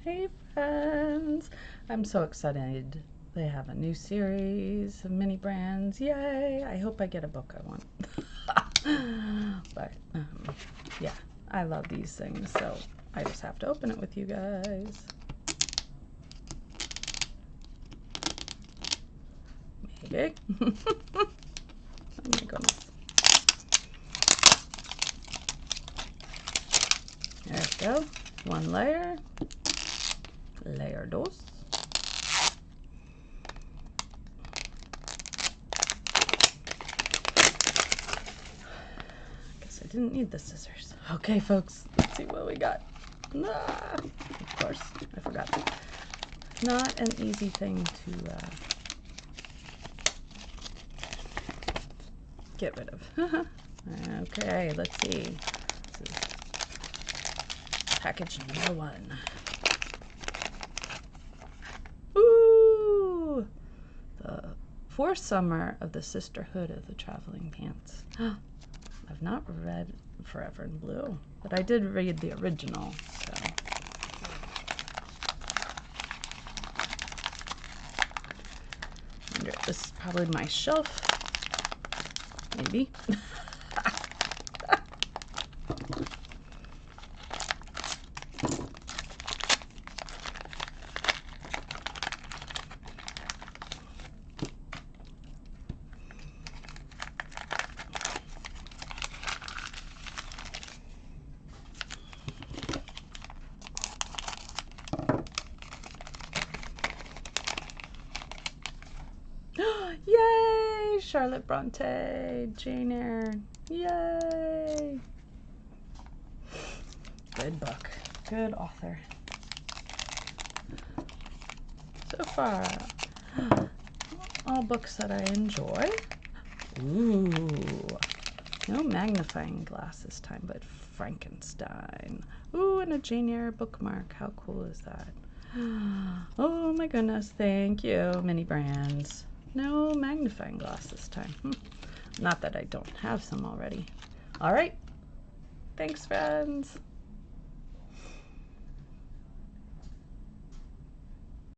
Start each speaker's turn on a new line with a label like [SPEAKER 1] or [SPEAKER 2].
[SPEAKER 1] Hey friends! I'm so excited. They have a new series of mini brands. Yay! I hope I get a book I want. But yeah, I love these things, so I just have to open it with you guys. Maybe. Oh my goodness. There we go. One layer. Layer dos. Guess I didn't need the scissors. Okay, folks, let's see what we got. Ah, of course, I forgot. Not an easy thing to get rid of. Okay, let's see. This is package number 1. Ooh! The fourth summer of the Sisterhood of the Traveling Pants. I've not read Forever in Blue, but I did read the original, so. This is probably my shelf. Maybe. Yay! Charlotte Bronte, Jane Eyre. Yay! Good book. Good author. So far, all books that I enjoy. Ooh. No magnifying glass this time, but Frankenstein. Ooh, and a Jane Eyre bookmark. How cool is that? Oh my goodness, thank you, mini brands. No magnifying glass this time. Not that I don't have some already. All right. Thanks, friends.